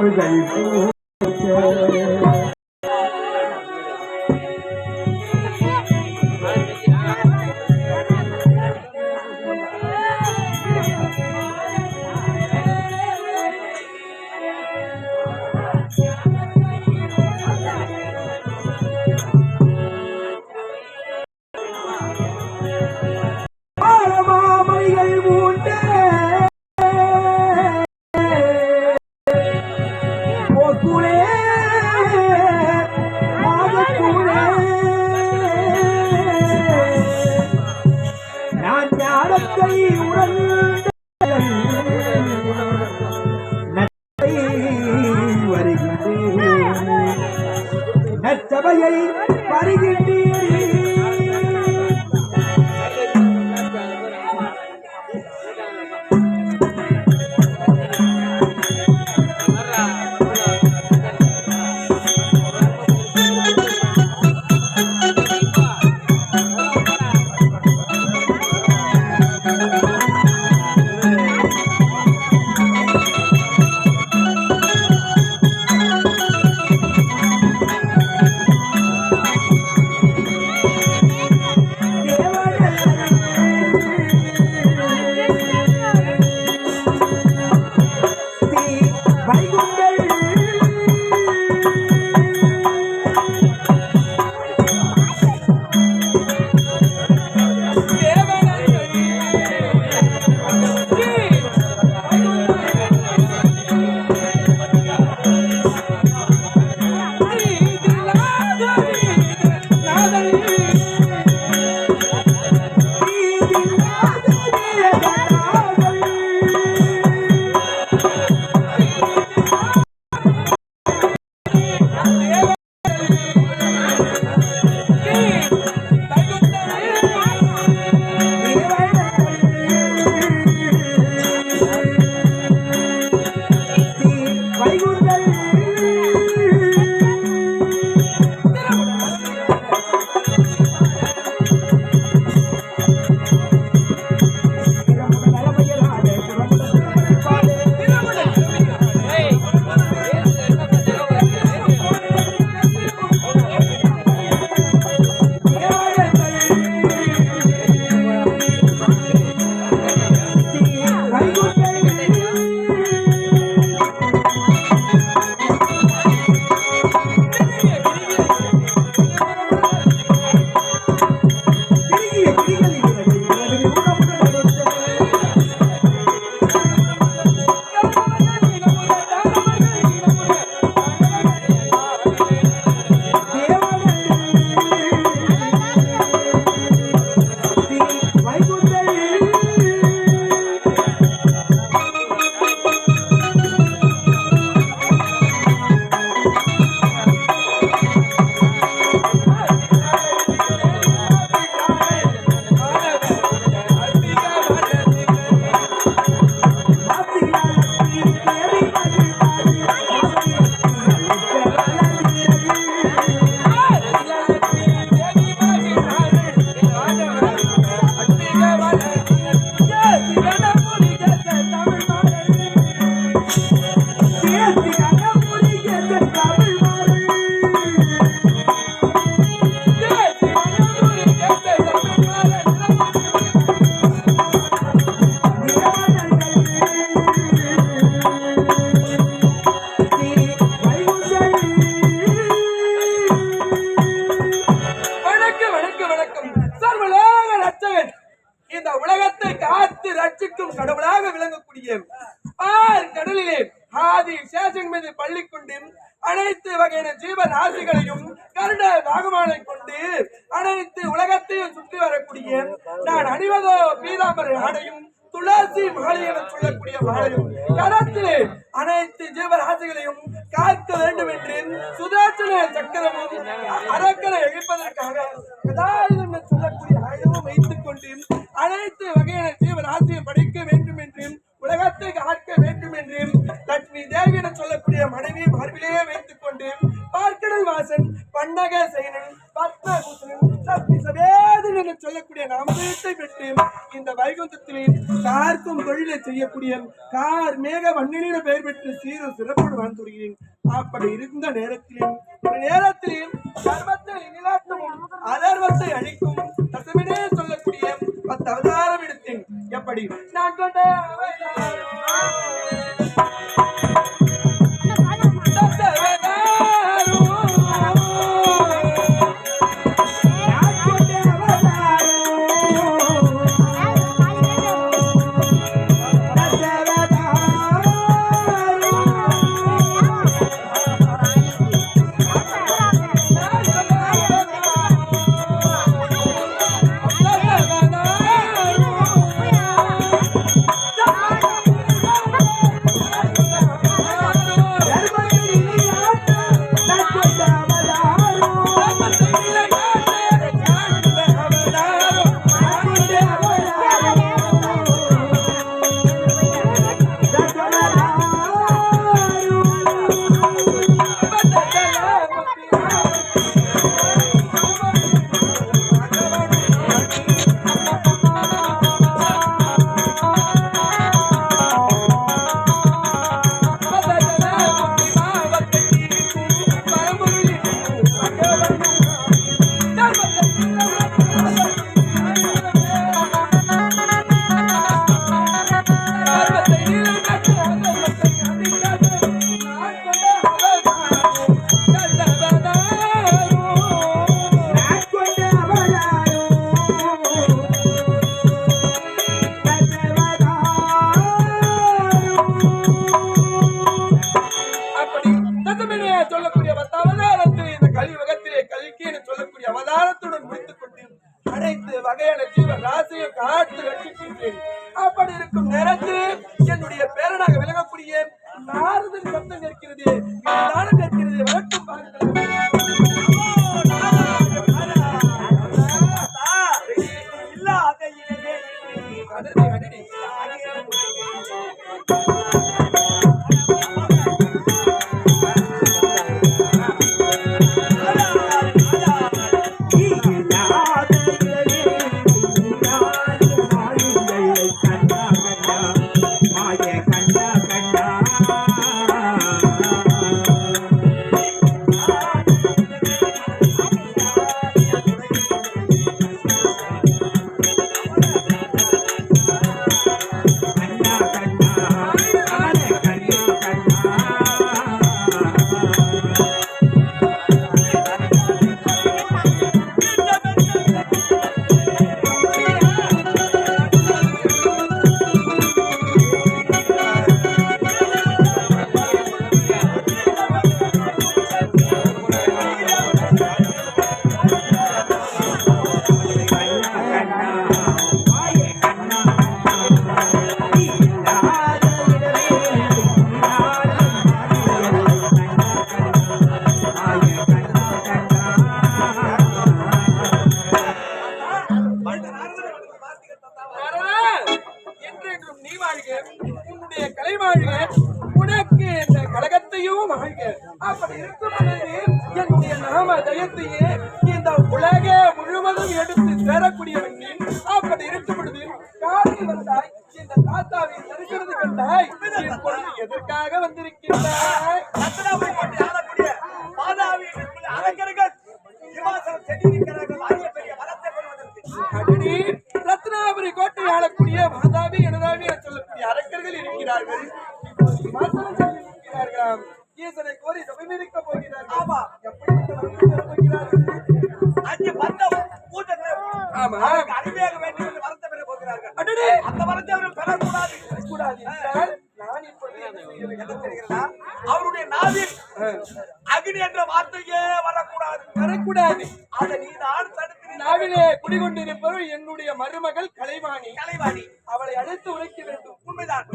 தோள்கள் நச்சபையை வருகின்றீர் கடலிலே ஆதி சேஷன் மீது பள்ளி கொண்டு அனைத்து வகையான ஜீவராசிகளையும் கருட நாகமாலை கொண்டு அனைத்து உலகத்தையும் சுற்றி வரக்கூடிய நான் அணிவதோ பீதாம்பர ஆடையும் துளசி மாலை என சொல்லக்கூடிய மாலையும் கரத்திலே அனைத்து ஜீவராசிகளையும் காக்க வேண்டும் என்று சுதர்சன சக்கரமும் அரக்கரை எழுப்பதற்காக சொல்லக்கூடிய ஆயுதமும் வைத்துக் கொண்டு அனைத்து வகையான ஜீவராசியை படைக்க வேண்டும் என்றும் உலகத்தை காக்க வேண்டும் என்றும் லட்சுமி தேவி என சொல்லக்கூடிய மனைவியை மார்பிலே வைத்துக் கொண்டு பார்க்கடல் வாசன் பண்டக சேனன் பத்மபூஷணன் சவேதி ஈசன் என்று சொல்லக்கூடிய நாமதேயத்தை பெற்று இந்த வைகுந்தத்திலே கார்க்கும் தொழிலை செய்யக்கூடிய கார் மேக வண்ணனின பெயர் பெற்று சீரும் சிறப்போடு வாழ்ந்துடுகிறேன். அப்படி இருந்த நேரத்திலும் ஒரு நேரத்திலும் தர்மத்தை நிலாட்டமும் அதர்மத்தை அழிக்கும் தசமினே சொல்லக்கூடிய 10 அவதாரம் எடுத்தேன். எப்படி நான் கொண்ட சொல்லக்கூடிய 10 அவதாரத்தில் இந்த கலியுகத்திலே கல்கி என்று சொல்லக்கூடிய அவதாரத்துடன் முடித்துக் கொண்டு அனைத்து வகையான ஜீவ ராசியை காத்து ரட்சிக்கின்றேன். அப்படி இருக்கும் நேரத்தில் என்னுடைய பேரனாக விளங்கக்கூடிய நாரதன் சத்தம் கேட்கிறது, தானம் கேட்கிறது. வழக்கம் உன்னுடைய கலை வாழ்க, உனக்கு இந்த கழகத்தையும் வாழ்க. அப்படி இருக்கும் என்னுடைய நாம ஜெயத்தையே இந்த உலக முழுவதும் எடுத்து சேரக்கூடியவன். அப்படி இருக்கும் பொழுது காலையில் வந்தாய், இந்த தாத்தாவை தரிசனது கண்டாய், இப்பொழுது எதற்காக வந்திருக்கின்றாய்? ரத்னாபுரி கோட்டை ஆளக்கூடிய மாதாவி எனதாவி சொல்லக்கூடிய அரக்கர்கள் இருக்கிறார்கள். ஈசனை கோரி சபைமிருக்க போகிறார்கள். ஆமா, அடிமையாக வேண்டும் என்று வரத்தை பெற போகிறார்கள். அந்த வரத்தை அவர்கள் பெறக்கூடாது. நான் இப்பொழுது என்ன தெரிகிறதா, அவருடைய நாவில் அக்னி என்ற வார்த்தையே வரக்கூடாது. அதை நீ நான் தடுத்து நாவிலே குடிகொண்டிருப்பவர் என்னுடைய மருமகள் கலைவாணி. அவளை அழைத்து உரைக்க வேண்டும். உண்மைதான்.